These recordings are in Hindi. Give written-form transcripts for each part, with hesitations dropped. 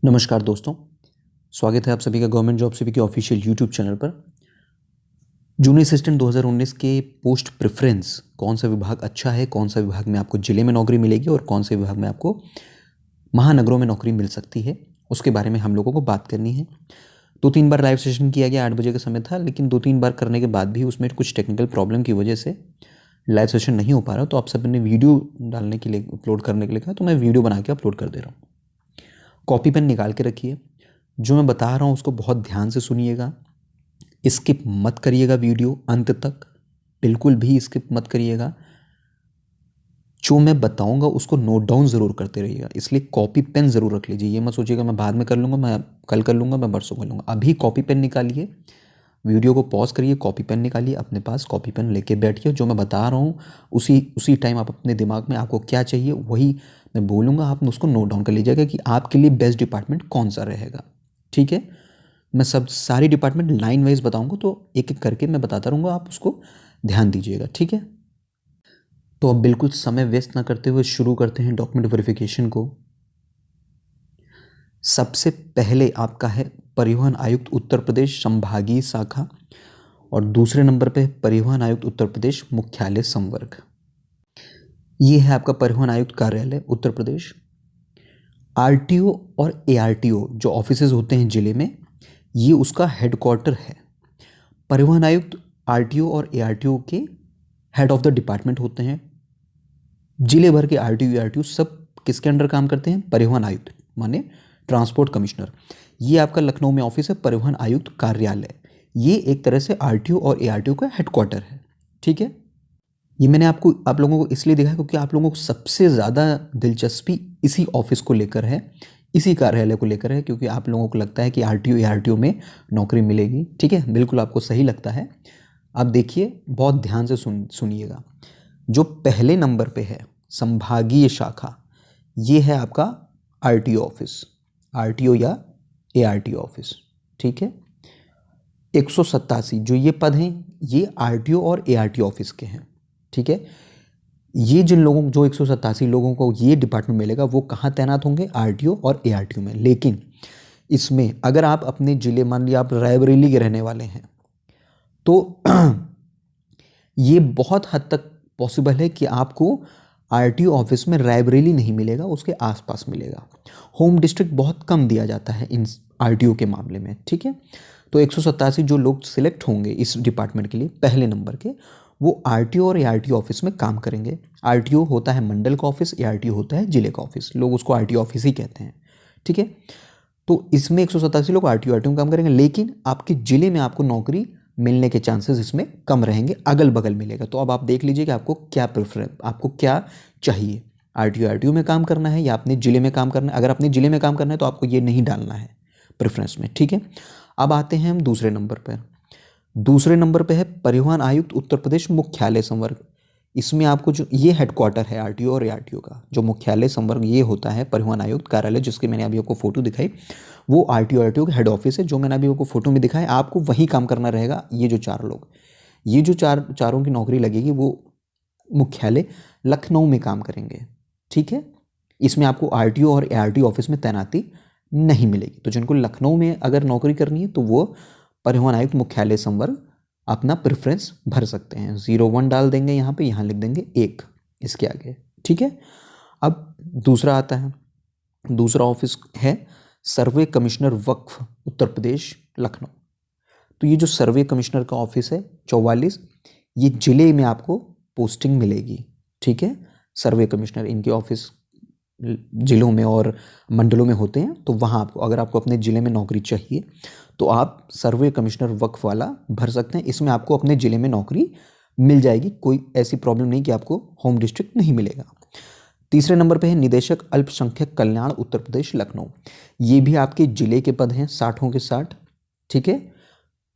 नमस्कार दोस्तों, स्वागत है आप सभी का गवर्नमेंट जॉब सीपी के ऑफिशियल यूट्यूब चैनल पर। जूनियर असिस्टेंट 2019 के पोस्ट प्रेफरेंस कौन सा विभाग अच्छा है, कौन सा विभाग में आपको जिले में नौकरी मिलेगी और कौन से विभाग में आपको महानगरों में नौकरी मिल सकती है, उसके बारे में हम लोगों को बात करनी है। 2-3 बार लाइव सेशन किया गया, 8 बजे का समय था, लेकिन 2-3 बार करने के बाद भी उसमें कुछ टेक्निकल प्रॉब्लम की वजह से लाइव सेशन नहीं हो पा रहा। तो आप सब ने वीडियो डालने के लिए, अपलोड करने के लिए कहा, तो मैं वीडियो बना के अपलोड कर दे रहा हूँ। कॉपी पेन निकाल के रखिए, जो मैं बता रहा हूँ उसको बहुत ध्यान से सुनिएगा, स्किप मत करिएगा वीडियो अंत तक, बिल्कुल भी स्किप मत करिएगा। जो मैं बताऊंगा उसको नोट डाउन ज़रूर करते रहिएगा, इसलिए कॉपी पेन ज़रूर रख लीजिए। ये मत सोचिएगा मैं बाद में कर लूँगा, मैं कल कर लूँगा, मैं परसों कर लूँगा। अभी कॉपी पेन निकालिए, वीडियो को पॉज करिए, कॉपी पेन निकालिए, अपने पास कॉपी पेन लेके बैठिए। जो मैं बता रहा हूँ उसी टाइम आप अपने दिमाग में आपको क्या चाहिए वही मैं बोलूँगा, आप उसको नोट डाउन कर लीजिएगा कि आपके लिए बेस्ट डिपार्टमेंट कौन सा रहेगा। ठीक है, मैं सारी डिपार्टमेंट लाइन वाइज बताऊंगा, तो एक एक करके मैं बताता रहूँगा, आप उसको ध्यान दीजिएगा। ठीक है, तो अब बिल्कुल समय वेस्ट ना करते हुए शुरू करते हैं डॉक्यूमेंट वेरिफिकेशन को। सबसे पहले आपका है परिवहन आयुक्त उत्तर प्रदेश संभागीय शाखा, और दूसरे नंबर पे परिवहन आयुक्त उत्तर प्रदेश मुख्यालय संवर्ग। ये है आपका परिवहन आयुक्त कार्यालय उत्तर प्रदेश। आरटीओ और एआरटीओ जो ऑफिसेज होते हैं जिले में, ये उसका हेडक्वार्टर है। परिवहन आयुक्त आरटीओ और एआरटीओ के हेड ऑफ द डिपार्टमेंट होते हैं। जिले भर के आरटीओ एआरटीओ सब किसके अंडर काम करते हैं? परिवहन आयुक्त, माने ट्रांसपोर्ट कमिश्नर। ये आपका लखनऊ में ऑफिस है, परिवहन आयुक्त कार्यालय। ये एक तरह से आरटीओ और एआरटीओ का हेडक्वार्टर है। ठीक है, ये मैंने आप लोगों को इसलिए दिखाया क्योंकि आप लोगों को सबसे ज़्यादा दिलचस्पी इसी ऑफिस को लेकर है, इसी कार्यालय को लेकर है, क्योंकि आप लोगों को लगता है कि आरटीओ एआरटीओ में नौकरी मिलेगी। ठीक है, बिल्कुल आपको सही लगता है। अब देखिए, बहुत ध्यान से सुनिएगा। जो पहले नंबर पे है संभागीय शाखा, ये है आपका आरटीओ ऑफिस, आरटीओ या एआरटीओ ऑफिस। ठीक है, 187 जो ये पद हैं, ये आरटीओ और एआरटीओ ऑफिस के हैं। ठीक है, ये जो 187 लोगों को ये डिपार्टमेंट मिलेगा, वो कहाँ तैनात होंगे? आरटीओ और एआरटीओ में। लेकिन इसमें अगर आप अपने जिले, मान लिया आप रायबरेली के रहने वाले हैं, तो ये बहुत हद तक पॉसिबल है कि आपको आरटीओ ऑफिस में रायबरेली नहीं मिलेगा, उसके आसपास मिलेगा। होम डिस्ट्रिक्ट बहुत कम दिया जाता है इन आरटीओ के मामले में। ठीक है, तो 187 जो लोग सिलेक्ट होंगे इस डिपार्टमेंट के लिए पहले नंबर के, वो आरटीओ और एआरटीओ ऑफिस में काम करेंगे। आरटीओ होता है मंडल का ऑफिस, एआरटीओ होता है जिले का ऑफिस, लोग उसको आरटीओ ऑफिस ही कहते हैं। ठीक है, तो इसमें 187 लोग आरटीओ आरटीओ में काम करेंगे, लेकिन आपके जिले में आपको नौकरी मिलने के चांसेस इसमें कम रहेंगे, अगल बगल मिलेगा। तो अब आप देख लीजिए कि आपको क्या प्रेफरेंस, आपको क्या चाहिए, आरटीओ आरटीओ में काम करना है या अपने जिले में काम करना है। अगर अपने जिले में काम करना है तो आपको ये नहीं डालना है प्रेफरेंस में। ठीक है, अब आते हैं हम दूसरे नंबर पर। दूसरे नंबर पे है परिवहन आयुक्त उत्तर प्रदेश मुख्यालय संवर्ग। इसमें आपको जो ये हेडक्वार्टर है आरटीओ और एआरटीओ का, जो मुख्यालय संवर्ग ये होता है परिवहन आयुक्त कार्यालय, जिसके मैंने अभी आपको फोटो दिखाई, वो आरटीओ आरटीओ का हेड ऑफिस है। जो मैंने अभी आपको फोटो में दिखाया, आपको वहीं काम करना रहेगा। ये जो चार लोग, ये जो चारों की नौकरी लगेगी, वो मुख्यालय लखनऊ में काम करेंगे। ठीक है, इसमें आपको आरटीओ और एआरटीओ ऑफिस में तैनाती नहीं मिलेगी। तो जिनको लखनऊ में अगर नौकरी करनी है तो वो परिवहन आयुक्त मुख्यालय संवर्ग अपना प्रेफरेंस भर सकते हैं। 01 डाल देंगे यहाँ पे, यहाँ लिख देंगे 1 इसके आगे। ठीक है, अब दूसरा आता है, दूसरा ऑफिस है सर्वे कमिश्नर वक्फ उत्तर प्रदेश लखनऊ। तो ये जो सर्वे कमिश्नर का ऑफिस है 44, ये जिले में आपको पोस्टिंग मिलेगी। ठीक है, सर्वे कमिश्नर, इनके ऑफिस जिलों में और मंडलों में होते हैं। तो वहाँ आपको, अगर आपको अपने ज़िले में नौकरी चाहिए तो आप सर्वे कमिश्नर वक्फ वाला भर सकते हैं। इसमें आपको अपने ज़िले में नौकरी मिल जाएगी, कोई ऐसी प्रॉब्लम नहीं कि आपको होम डिस्ट्रिक्ट नहीं मिलेगा। तीसरे नंबर पे है निदेशक अल्पसंख्यक कल्याण उत्तर प्रदेश लखनऊ। ये भी आपके ज़िले के पद हैं, 60 के 60। ठीक है,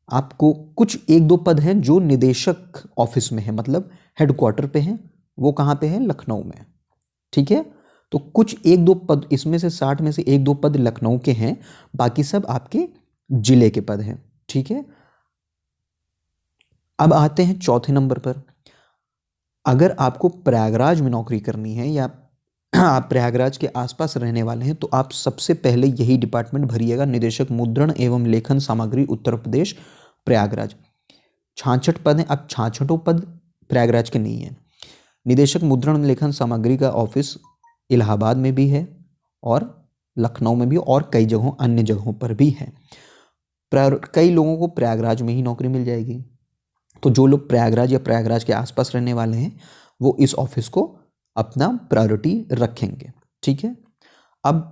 आपको कुछ 1-2 पद हैं जो निदेशक ऑफिस में है, मतलब हेडक्वार्टर पे हैं, वो कहाँ पे है? लखनऊ में। ठीक है, तो कुछ 1-2 पद इसमें से 60 में से 1-2 पद लखनऊ के हैं, बाकी सब आपके जिले के पद हैं। ठीक है, अब आते हैं चौथे नंबर पर। अगर आपको प्रयागराज में नौकरी करनी है या आप प्रयागराज के आसपास रहने वाले हैं तो आप सबसे पहले यही डिपार्टमेंट भरिएगा, निदेशक मुद्रण एवं लेखन सामग्री उत्तर प्रदेश प्रयागराज। 66 पद हैं। अब 66 पद प्रयागराज के नहीं है। निदेशक मुद्रण लेखन सामग्री का ऑफिस इलाहाबाद में भी है और लखनऊ में भी और कई जगहों अन्य जगहों पर भी है। कई लोगों को प्रयागराज में ही नौकरी मिल जाएगी, तो जो लोग प्रयागराज या प्रयागराज के आसपास रहने वाले हैं वो इस ऑफिस को अपना प्रायोरिटी रखेंगे। ठीक है। अब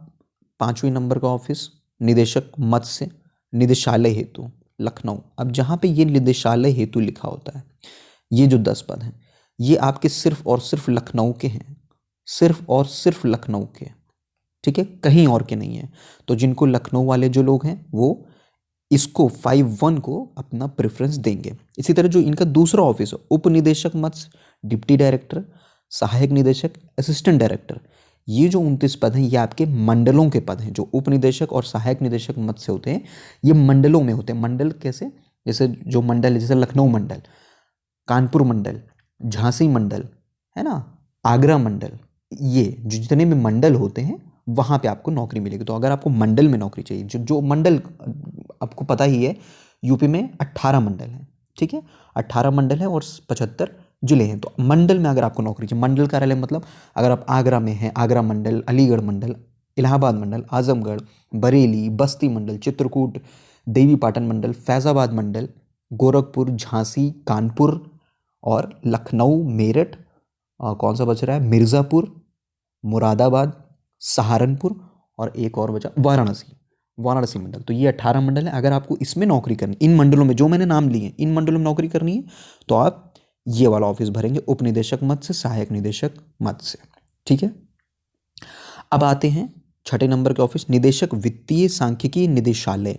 5वें नंबर का ऑफिस निदेशक मत्स्य निदेशालय हेतु लखनऊ। अब जहाँ पे ये निदेशालय हेतु लिखा होता है, ये जो 10 पद हैं ये आपके सिर्फ और सिर्फ लखनऊ के हैं, सिर्फ और सिर्फ लखनऊ के। ठीक है, कहीं और के नहीं है। तो जिनको लखनऊ वाले जो लोग हैं वो इसको 5-1 को अपना प्रेफरेंस देंगे। इसी तरह जो इनका दूसरा ऑफिस है, उप निदेशक मत्स्य, डिप्टी डायरेक्टर, सहायक निदेशक, असिस्टेंट डायरेक्टर, ये जो 29 पद हैं ये आपके मंडलों के पद हैं। जो उप निदेशक और सहायक निदेशक मत्स्य होते हैं ये मंडलों में होते हैं। मंडल कैसे? जैसे जो मंडल है, जैसे लखनऊ मंडल, कानपुर मंडल, झांसी मंडल, है ना, आगरा मंडल, ये जो जितने भी मंडल होते हैं वहाँ पे आपको नौकरी मिलेगी। तो अगर आपको मंडल में नौकरी चाहिए, जो मंडल आपको पता ही है, यूपी में 18 मंडल हैं। ठीक है, 18 मंडल है और 75 जिले हैं। तो मंडल में अगर आपको नौकरी चाहिए, मंडल कार्यालय मतलब अगर आप आगरा में हैं, आगरा मंडल, अलीगढ़ मंडल, इलाहाबाद मंडल, आजमगढ़, बरेली, बस्ती मंडल, चित्रकूट, देवीपाटन मंडल, फैज़ाबाद मंडल, गोरखपुर, झांसी, कानपुर और लखनऊ, मेरठ, कौन सा बच रहा है, मिर्ज़ापुर, मुरादाबाद, सहारनपुर और एक और बचा वाराणसी मंडल। तो ये 18 मंडल है। अगर आपको इसमें नौकरी करनी, इन मंडलों में जो मैंने नाम लिए इन मंडलों में नौकरी करनी है तो आप ये वाला ऑफिस भरेंगे, उप निदेशक मत्स्य, सहायक निदेशक मत्स्य। ठीक है। अब आते हैं 6 नंबर के ऑफिस, निदेशक वित्तीय सांख्यिकी निदेशालय।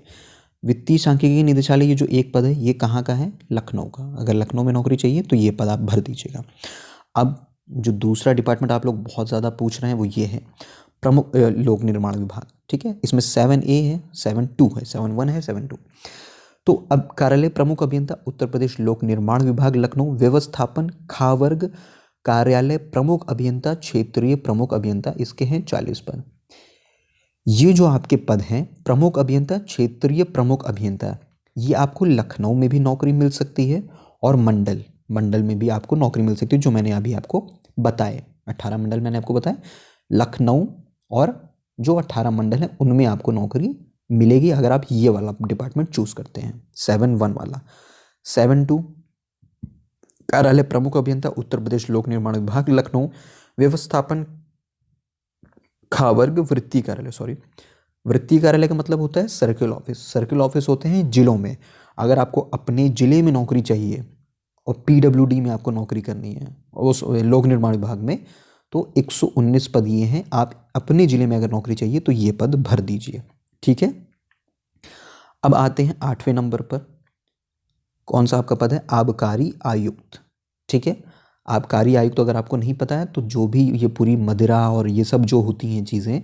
वित्तीय सांख्यिकी निदेशालय ये जो एक पद है ये कहाँ का है? लखनऊ का। अगर लखनऊ में नौकरी चाहिए तो ये पद आप भर दीजिएगा। अब जो दूसरा डिपार्टमेंट आप लोग बहुत ज़्यादा पूछ रहे हैं वो ये है, प्रमुख लोक निर्माण विभाग। ठीक है, इसमें 7A है, 7-2 है, 7-1 है, 7-2। तो अब कार्यालय प्रमुख अभियंता उत्तर प्रदेश लोक निर्माण विभाग लखनऊ, व्यवस्थापन खा वर्ग कार्यालय प्रमुख अभियंता, क्षेत्रीय प्रमुख अभियंता, इसके हैं 40 पद। ये जो आपके पद हैं प्रमुख अभियंता, क्षेत्रीय प्रमुख अभियंता, ये आपको लखनऊ में भी नौकरी मिल सकती है और मंडल में भी आपको नौकरी मिल सकती है, जो मैंने अभी आपको बताए। 18 मंडल मैंने आपको बताया, लखनऊ और जो 18 मंडल हैं उनमें आपको नौकरी मिलेगी अगर आप ये वाला डिपार्टमेंट चूज करते हैं, 7-1 वाला। 7-2 कार्यालय प्रमुख अभियंता उत्तर प्रदेश लोक निर्माण विभाग लखनऊ, व्यवस्थापन खा वर्ग वृत्तीय कार्यालय, वृत्तीय कार्यालय का मतलब होता है सर्किल ऑफिस। सर्किल ऑफिस होते हैं जिलों में। अगर आपको अपने जिले में नौकरी चाहिए और PWD में आपको नौकरी करनी है उस लोक निर्माण विभाग में, तो 119 पद ये हैं। आप अपने जिले में अगर नौकरी चाहिए तो ये पद भर दीजिए। ठीक है। अब आते हैं 8वें नंबर पर, कौन सा आपका पद है? आबकारी आयुक्त। ठीक है, आबकारी आयुक्त अगर आपको नहीं पता है तो जो भी ये पूरी मदिरा और ये सब जो होती हैं चीज़ें,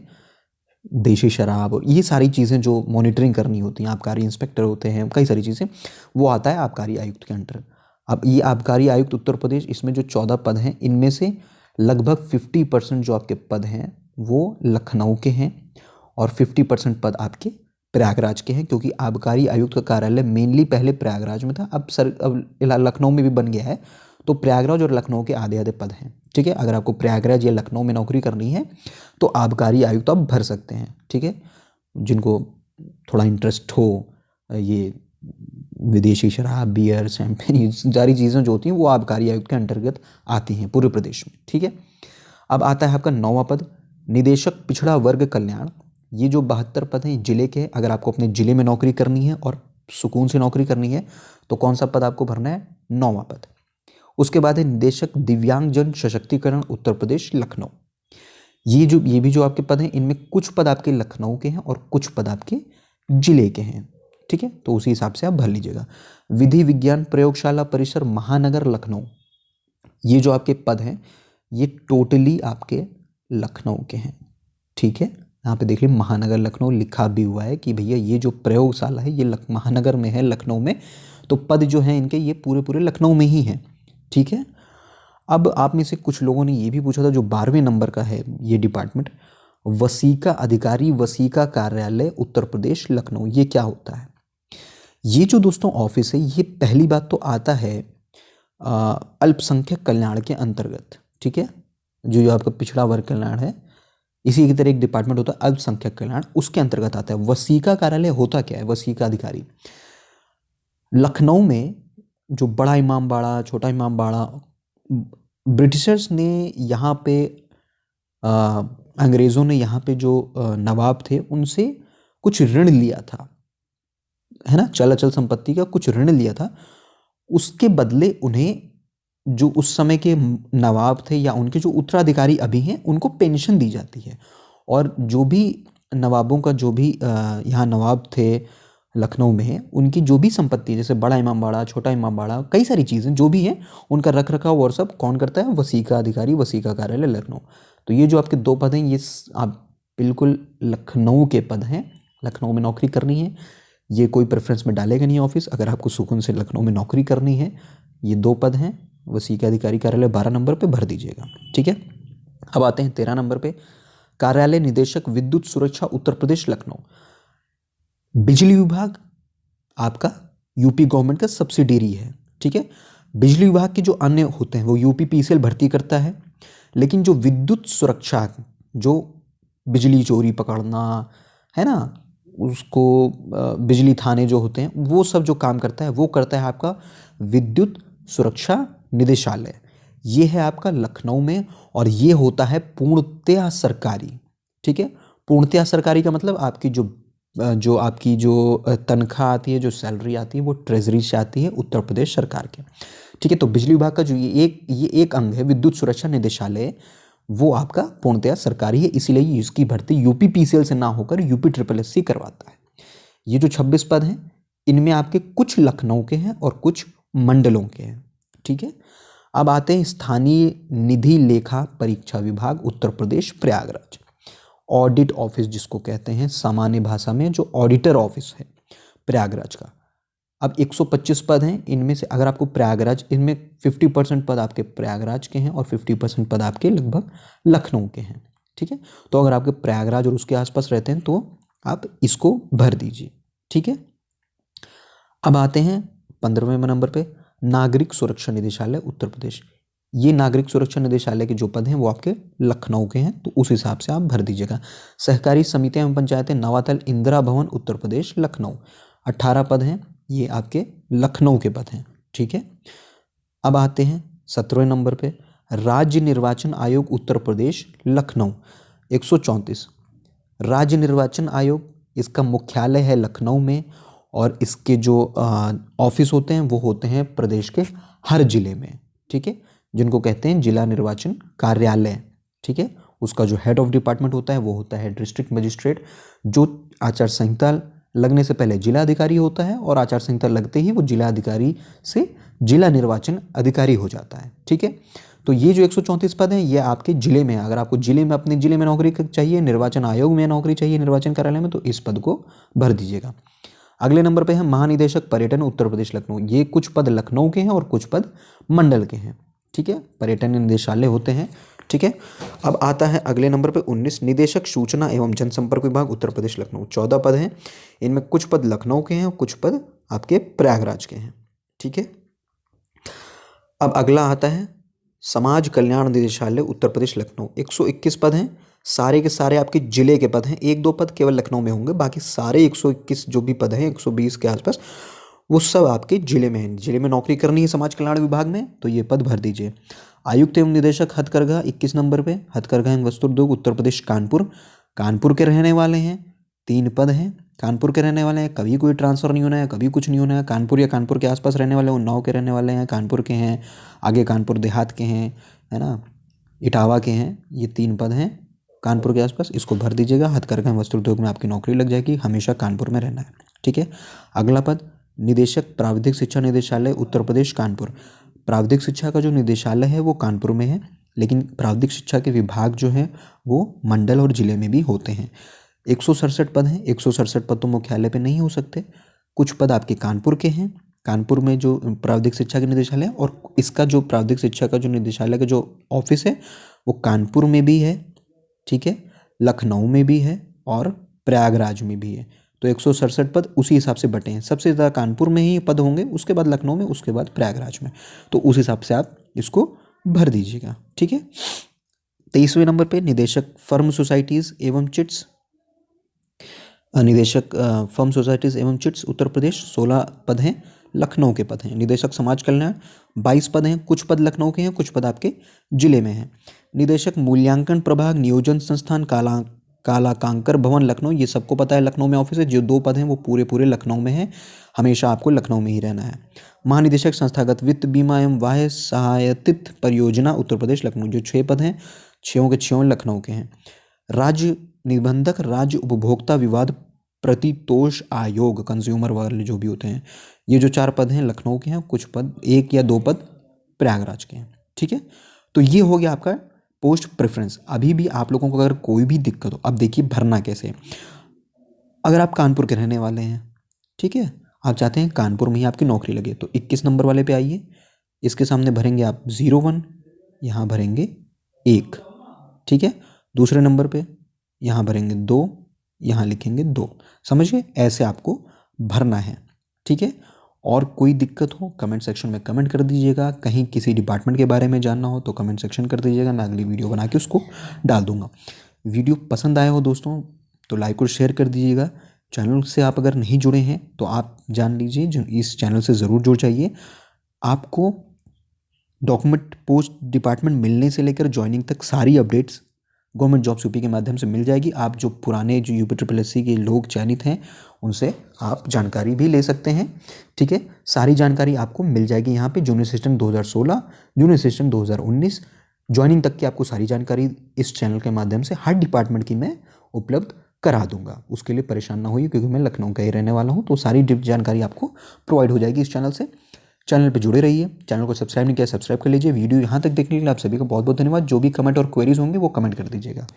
देशी शराब और ये सारी चीज़ें जो मॉनिटरिंग करनी होती हैं, आबकारी इंस्पेक्टर होते हैं, कई सारी चीज़ें, वो आता है आबकारी आयुक्त के अंडर। अब ये आबकारी आयुक्त उत्तर प्रदेश, इसमें जो 14 पद हैं इनमें से लगभग 50% जो आपके पद हैं वो लखनऊ के हैं और 50% पद आपके प्रयागराज के हैं, क्योंकि आबकारी आयुक्त का कार्यालय मेनली पहले प्रयागराज में था, अब लखनऊ में भी बन गया है। तो प्रयागराज और लखनऊ के आधे आधे पद हैं। ठीक है, अगर आपको प्रयागराज या लखनऊ में नौकरी करनी है तो आबकारी आयुक्त आप भर सकते हैं। ठीक है, जिनको थोड़ा इंटरेस्ट हो ये विदेशी शराब, बियर, शैंपेन, ये सारी चीज़ें जो होती हैं वो आबकारी आयुक्त के अंतर्गत आती हैं पूरे प्रदेश में। ठीक है। अब आता है आपका 9वां पद, निदेशक पिछड़ा वर्ग कल्याण। ये जो 72 पद हैं जिले के, अगर आपको अपने जिले में नौकरी करनी है और सुकून से नौकरी करनी है तो कौन सा पद आपको भरना है? 9वां पद। उसके बाद है निदेशक दिव्यांगजन सशक्तिकरण उत्तर प्रदेश लखनऊ। ये भी जो आपके पद हैं इनमें कुछ पद आपके लखनऊ के हैं और कुछ पद आपके जिले के हैं। ठीक है, तो उसी हिसाब से आप भर लीजिएगा। विधि विज्ञान प्रयोगशाला परिसर महानगर लखनऊ, ये जो आपके पद हैं ये टोटली आपके लखनऊ के हैं। ठीक है, यहाँ पे देखिए महानगर लखनऊ लिखा भी हुआ है कि भैया ये जो प्रयोगशाला है ये महानगर में है, लखनऊ में। तो पद जो हैं इनके ये पूरे लखनऊ में ही हैं। ठीक है। अब आप में से कुछ लोगों ने ये भी पूछा था, जो 12वें नंबर का है ये डिपार्टमेंट, वसीका अधिकारी, वसीका कार्यालय उत्तर प्रदेश लखनऊ, ये क्या होता है? ये जो दोस्तों ऑफिस है, ये पहली बात तो आता है अल्पसंख्यक कल्याण के अंतर्गत, ठीक है। जो आपका पिछड़ा वर्ग कल्याण है, इसी की तरह एक डिपार्टमेंट होता है अल्पसंख्यक कल्याण, उसके अंतर्गत आता है। वसीका कार्यालय होता क्या है? वसीका अधिकारी लखनऊ में जो बड़ा इमामबाड़ा, छोटा इमामबाड़ा, ब्रिटिशर्स ने यहाँ पे अंग्रेज़ों ने यहाँ पे जो नवाब थे उनसे कुछ ऋण लिया था, है ना, चल अचल संपत्ति का कुछ ऋण लिया था। उसके बदले उन्हें जो उस समय के नवाब थे या उनके जो उत्तराधिकारी अभी हैं उनको पेंशन दी जाती है। और जो भी नवाबों का जो भी यहाँ नवाब थे लखनऊ में, उनकी जो भी संपत्ति, जैसे बड़ा इमामबाड़ा, छोटा इमामबाड़ा, कई सारी चीज़ें जो भी हैं, उनका रख रखाव और सब कौन करता है? वसीका अधिकारी, वसीका कार्यालय लखनऊ। तो ये जो आपके 2 पद हैं, ये आप बिल्कुल लखनऊ के पद हैं, लखनऊ में नौकरी करनी है। ये कोई प्रेफरेंस में डालेगा नहीं ऑफिस, अगर आपको सुकून से लखनऊ में नौकरी करनी है, ये 2 पद हैं, वसीका अधिकारी कार्यालय 12 नंबर पे भर दीजिएगा, ठीक है। अब आते हैं 13 नंबर पे, कार्यालय निदेशक विद्युत सुरक्षा उत्तर प्रदेश लखनऊ। बिजली विभाग आपका यूपी गवर्नमेंट का सब्सिडियरी है, ठीक है। बिजली विभाग के जो अन्य होते हैं वो यूपी पीसीएल भर्ती करता है, लेकिन जो विद्युत सुरक्षा, जो बिजली चोरी पकड़ना है ना, उसको बिजली थाने जो होते हैं, वो सब जो काम करता है वो करता है आपका विद्युत सुरक्षा निदेशालय। ये है आपका लखनऊ में, और ये होता है पूर्णतया सरकारी, ठीक है। पूर्णतया सरकारी का मतलब आपकी जो तनख्वाह आती है, जो सैलरी आती है, वो ट्रेजरी से आती है उत्तर प्रदेश सरकार के, ठीक है। तो बिजली विभाग का जो ये एक अंग है विद्युत सुरक्षा निदेशालय, वो आपका पूर्णतया सरकारी है, इसीलिए इसकी भर्ती यूपी पीसीएल से ना होकर यूपी SSSC करवाता है। ये जो 26 पद हैं, इनमें आपके कुछ लखनऊ के हैं और कुछ मंडलों के हैं, ठीक है। अब आते हैं स्थानीय निधि लेखा परीक्षा विभाग उत्तर प्रदेश प्रयागराज, ऑडिट ऑफिस जिसको कहते हैं सामान्य भाषा में, जो ऑडिटर ऑफिस है प्रयागराज का। अब 125 पद हैं, इनमें से अगर आपको प्रयागराज, इनमें 50% पद आपके प्रयागराज के हैं और 50% पद आपके लगभग लखनऊ के हैं, ठीक है। तो अगर आपके प्रयागराज और उसके आसपास रहते हैं तो आप इसको भर दीजिए, ठीक है। अब आते हैं 15वें नंबर पे, नागरिक सुरक्षा निदेशालय उत्तर प्रदेश। ये नागरिक सुरक्षा निदेशालय के जो पद हैं वो आपके लखनऊ के हैं, तो उस हिसाब से आप भर दीजिएगा। सहकारी समितियां एवं पंचायतें नवातल इंदिरा भवन उत्तर प्रदेश लखनऊ, 18 पद हैं, ये आपके लखनऊ के पद हैं, ठीक है। अब आते हैं 17वें नंबर पे, राज्य निर्वाचन आयोग उत्तर प्रदेश लखनऊ, 134। राज्य निर्वाचन आयोग, इसका मुख्यालय है लखनऊ में, और इसके जो ऑफिस होते हैं वो होते हैं प्रदेश के हर जिले में, ठीक है, जिनको कहते हैं जिला निर्वाचन कार्यालय, ठीक है। उसका जो हेड ऑफ डिपार्टमेंट होता है वो होता है डिस्ट्रिक्ट मजिस्ट्रेट, जो आचार संहिता लगने से पहले जिला अधिकारी होता है, और आचार संहिता लगते ही वो जिला अधिकारी से जिला निर्वाचन अधिकारी हो जाता है, ठीक है। तो ये जो 134 पद हैं, ये आपके जिले में, अगर आपको जिले में, अपने जिले में नौकरी चाहिए, निर्वाचन आयोग में नौकरी चाहिए, निर्वाचन कार्यालय में, तो इस पद को भर दीजिएगा। अगले नंबर पे है महानिदेशक पर्यटन उत्तर प्रदेश लखनऊ। ये कुछ पद लखनऊ के हैं और कुछ पद मंडल के हैं, ठीक है, पर्यटन निदेशालय होते हैं, ठीक है। अब आता है अगले नंबर पे 19, निदेशक सूचना एवं जनसंपर्क विभाग उत्तर प्रदेश लखनऊ, 14 पद हैं, इनमें कुछ पद लखनऊ के हैं और कुछ पद आपके प्रयागराज के हैं, ठीक है। अब अगला आता है समाज कल्याण निदेशालय उत्तर प्रदेश लखनऊ, 121 पद हैं, सारे के सारे आपके जिले के पद हैं, 1-2 पद केवल लखनऊ में होंगे, बाकी सारे 121 जो भी पद हैं 120 के आसपास, वो सब आपके जिले में हैं। जिले में नौकरी करनी है समाज कल्याण विभाग में, तो ये पद भर दीजिए। आयुक्त एवं निदेशक हथकरघा 21 नंबर पे, हथकरघा एवं वस्त्रोद्योग उत्तर प्रदेश कानपुर, कानपुर के रहने वाले हैं, 3 पद हैं, कानपुर के रहने वाले हैं, कभी कोई ट्रांसफ़र नहीं होना है, कभी कुछ नहीं होना है। कानपुर या कानपुर के आसपास रहने वाले, उन्नाव के रहने वाले हैं, कानपुर के हैं, आगे कानपुर देहात के हैं, है ना, इटावा के हैं, ये 3 पद हैं कानपुर के आसपास, इसको भर दीजिएगा। हथकरघा वस्त्रोद्योग में आपकी नौकरी लग जाएगी, हमेशा कानपुर में रहना है, ठीक है। अगला पद निदेशक प्राविधिक शिक्षा निदेशालय उत्तर प्रदेश कानपुर। प्राविधिक शिक्षा का जो निदेशालय है वो कानपुर में है, लेकिन प्राविधिक शिक्षा के विभाग जो हैं वो मंडल और जिले में भी होते हैं। 167 पद हैं, 167 पद तो मुख्यालय पे नहीं हो सकते, कुछ पद आपके कानपुर के हैं कानपुर में जो प्राविधिक शिक्षा के निदेशालय है, और इसका जो प्राविधिक शिक्षा का जो निदेशालय का जो ऑफिस है वो कानपुर में भी है, ठीक है, लखनऊ में भी है और प्रयागराज में भी है। तो 167 पद उसी हिसाब से बटे हैं, सबसे ज़्यादा कानपुर में ही पद होंगे, उसके बाद लखनऊ में, उसके बाद प्रयागराज में। तो उस हिसाब से आप इसको भर दीजिएगा, ठीक है। 23वें नंबर पे निदेशक फर्म सोसाइटीज़ एवं चिट्स, निदेशक फर्म सोसाइटीज़ एवं चिट्स उत्तर प्रदेश 16 पद हैं, लखनऊ के पद हैं। निदेशक समाज कल्याण 22 पद हैं, कुछ पद लखनऊ के हैं, कुछ पद आपके जिले में हैं। निदेशक मूल्यांकन प्रभाग नियोजन संस्थान कालाकांकर भवन लखनऊ, ये सबको पता है लखनऊ में ऑफिस है। जो 2 पद हैं वो पूरे लखनऊ में हैं, हमेशा आपको लखनऊ में ही रहना है। महानिदेशक संस्थागत वित्त बीमा एवं वाह्य सहायतित परियोजना उत्तर प्रदेश लखनऊ, जो 6 पद हैं, 6 के 6 लखनऊ के हैं। राज्य निबंधक राज्य उपभोक्ता विवाद प्रतितोष आयोग कंज्यूमर वाले जो भी होते हैं, ये जो 4 पद हैं लखनऊ के हैं, कुछ पद 1 या 2 पद प्रयागराज के हैं, ठीक है। तो ये हो गया आपका पोस्ट प्रेफरेंस। अभी भी आप लोगों को अगर कोई भी दिक्कत हो, अब देखिए भरना कैसे है। अगर आप कानपुर के रहने वाले हैं, ठीक है, आप चाहते हैं कानपुर में ही आपकी नौकरी लगे, तो 21 नंबर वाले पे आइए, इसके सामने भरेंगे आप 01, यहाँ भरेंगे 1, ठीक है। दूसरे नंबर पे यहाँ भरेंगे 2, यहाँ लिखेंगे 2, समझ गए? ऐसे आपको भरना है, ठीक है। और कोई दिक्कत हो कमेंट सेक्शन में कमेंट कर दीजिएगा, कहीं किसी डिपार्टमेंट के बारे में जानना हो तो कमेंट सेक्शन कर दीजिएगा, मैं अगली वीडियो बना के उसको डाल दूंगा। वीडियो पसंद आया हो दोस्तों तो लाइक और शेयर कर दीजिएगा। चैनल से आप अगर नहीं जुड़े हैं तो आप जान लीजिए, इस चैनल से ज़रूर जुड़ जाइए। आपको डॉक्यूमेंट पोस्ट डिपार्टमेंट मिलने से लेकर ज्वाइनिंग तक सारी अपडेट्स गवर्नमेंट जॉब्स यूपी के माध्यम से मिल जाएगी। आप जो पुराने जो UPSSC के लोग चयनित हैं उनसे आप जानकारी भी ले सकते हैं, ठीक है। सारी जानकारी आपको मिल जाएगी यहाँ पे। Junior assistant 2016, junior assistant 2019, joining तक की आपको सारी जानकारी इस चैनल के माध्यम से हर डिपार्टमेंट की मैं उपलब्ध करा दूंगा। उसके लिए परेशान ना होइए क्योंकि मैं लखनऊ का ही रहने वाला हूँ, तो सारी जानकारी आपको प्रोवाइड हो जाएगी इस चैनल से। चैनल पे जुड़े रहिए। चैनल को सब्सक्राइब नहीं किया सब्सक्राइब कर लीजिए। वीडियो यहाँ तक देखने के लिए आप सभी को बहुत बहुत धन्यवाद। जो भी कमेंट और क्वेरीज होंगे वो कमेंट कर दीजिएगा।